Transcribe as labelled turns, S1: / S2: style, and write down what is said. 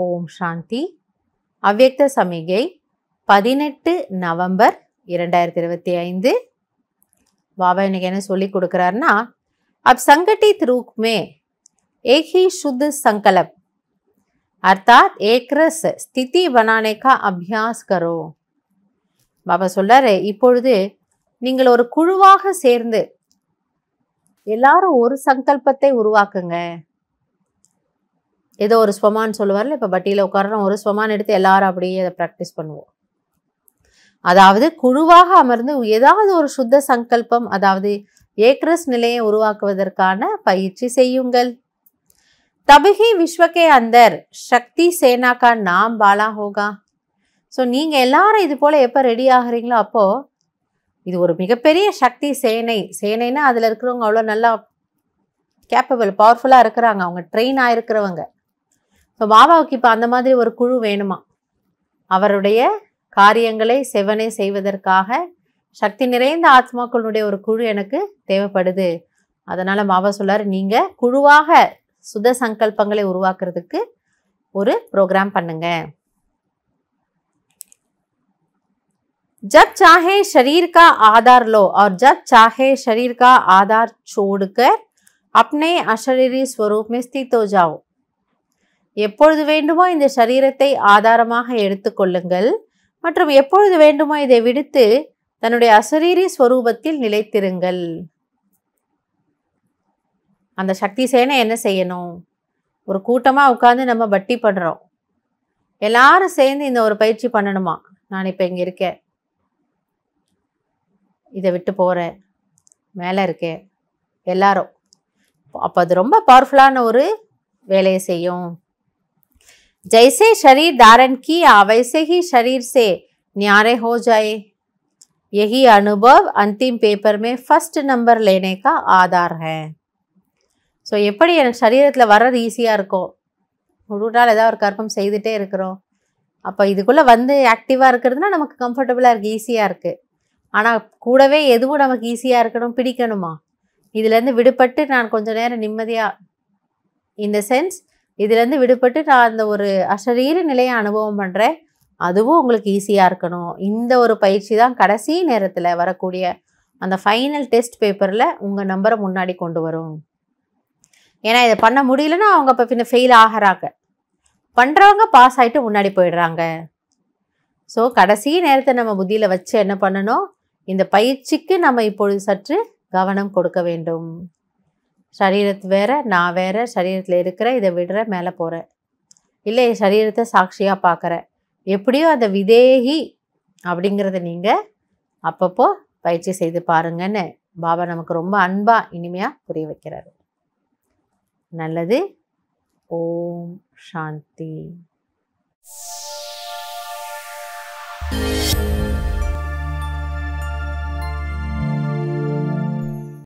S1: ஓம் சாந்தி. அவ்யக்த சமிகை 18 நவம்பர் 2025. बाबा இன்னைக்கு என்ன சொல்லி கொடுக்குறாருன்னா, अब संगठित रूप में एक ही शुद्ध संकल्प अर्थात एक रस स्थिति बनाने का अभ्यास करो. பாபா சொல்றாரு, இப்பொழுது நீங்கள் ஒரு குழுவாக சேர்ந்து எல்லாரும் ஒரு சங்கல்பத்தை உருவாக்குங்க. ஏதோ ஒரு ஸ்வமான் சொல்லுவார்ல, இப்போ பட்டியில் உட்காரோம், ஒரு ஸ்வமான் எடுத்து எல்லாரும் அப்படியே அதை ப்ராக்டிஸ் பண்ணுவோம். அதாவது குழுவாக அமர்ந்து ஏதாவது ஒரு சுத்த சங்கல்பம், அதாவது ஏக்ரஸ் நிலையை உருவாக்குவதற்கான பயிற்சி செய்யுங்கள். தபிஹி விஸ்வக்கே அந்தர் சக்தி சேனா கா நாம் பாலா ஹோகா. ஸோ நீங்கள் எல்லாரும் இது போல் எப்போ ரெடி ஆகுறீங்களோ அப்போது இது ஒரு மிகப்பெரிய சக்தி சேனை. சேனைன்னா அதில் இருக்கிறவங்க அவ்வளோ நல்லா கேப்பபிள், பவர்ஃபுல்லாக இருக்கிறாங்க, அவங்க ட்ரெயின் ஆகிருக்கிறவங்க. ஸோ பாபாவுக்கு இப்போ அந்த மாதிரி ஒரு குழு வேணுமா? அவருடைய காரியங்களை செவனை செய்வதற்காக சக்தி நிறைந்த ஆத்மாக்களுடைய ஒரு குழு எனக்கு தேவைப்படுது. அதனால் பாபா சொல்லார், நீங்கள் குழுவாக சுத சங்கல்பங்களை உருவாக்குறதுக்கு ஒரு ப்ரோக்ராம் பண்ணுங்க. जब चाहे शरीर का आधार लो और जब चाहे शरीर का आधार छोड़कर अपने अशरीरी स्वरूप में स्थित हो जाओ. எப்பொழுது வேண்டுமோ இந்த சரீரத்தை ஆதாரமாக எடுத்துக்கொள்ளுங்கள் மற்றும் எப்பொழுது வேண்டுமோ இதை விடுத்து தன்னுடைய அசரீரி ஸ்வரூபத்தில் நிலைத்திருங்கள். அந்த சக்தி சேனை என்ன செய்யணும்? ஒரு கூட்டமாக உட்காந்து நம்ம பட்டி பண்ணுறோம், எல்லாரும் சேர்ந்து இந்த ஒரு பயிற்சி பண்ணணுமா? நான் இப்போ இங்கே இருக்கேன், இதை விட்டு போகிறேன், மேலே இருக்கேன், எல்லாரும். அப்போ அது ரொம்ப பவர்ஃபுல்லான ஒரு வேலையை செய்யும். जैसे शरीर धारण किया वैसे ही शरीर से न्यारे हो जाए. यही अनुभव अंतिम पेपर में फर्स्ट नंबर लेने का आधार है. ஸோ எப்படி எனக்கு சரீரத்தில் வர்றது ஈஸியாக இருக்கும், முழு நாள் ஏதாவது ஒரு கர்மம் செய்துகிட்டே இருக்கிறோம், அப்போ இதுக்குள்ளே வந்து ஆக்டிவாக இருக்கிறதுனா நமக்கு கம்ஃபர்டபுளாக இருக்குது, ஈஸியாக இருக்குது. ஆனால் கூடவே எதுவும் நமக்கு ஈஸியாக இருக்கணும், பிடிக்கணுமா? இதுலேருந்து விடுபட்டு நான் கொஞ்சம் நேரம் நிம்மதியாக, இந்த சென்ஸ் இதுலேருந்து விடுபட்டு நான் அந்த ஒரு அசரீர நிலையை அனுபவம் பண்ணுறேன், அதுவும் உங்களுக்கு ஈஸியாக இருக்கணும். இந்த ஒரு பயிற்சி தான் கடைசி நேரத்தில் வரக்கூடிய அந்த ஃபைனல் டெஸ்ட் பேப்பரில் உங்கள் நம்பரை முன்னாடி கொண்டு வரும். ஏன்னா இதை பண்ண முடியலன்னா அவங்க இப்போ பின்ன ஃபெயில் ஆகிறாங்க, பண்ணுறவங்க பாஸ் ஆகிட்டு முன்னாடி போயிடுறாங்க. ஸோ கடைசி நேரத்தை நம்ம புத்தியில் வச்சு என்ன பண்ணணும்? இந்த பயிற்சிக்கு நம்ம இப்பொழுது சற்று கவனம் கொடுக்க வேண்டும். சரீரத்து வேற, நான் வேற, சரீரத்தில் இருக்கிற இதை விடுற, மேலே போகிறேன், இல்லை சரீரத்தை சாட்சியாக பார்க்குறேன், எப்படியோ அந்த விதேகி அப்படிங்கிறத நீங்கள் அப்பப்போ பயிற்சி செய்து பாருங்கன்னு பாபா நமக்கு ரொம்ப அன்பாக இனிமையாக புரிய வைக்கிறாரு. நல்லது. ஓம் சாந்தி.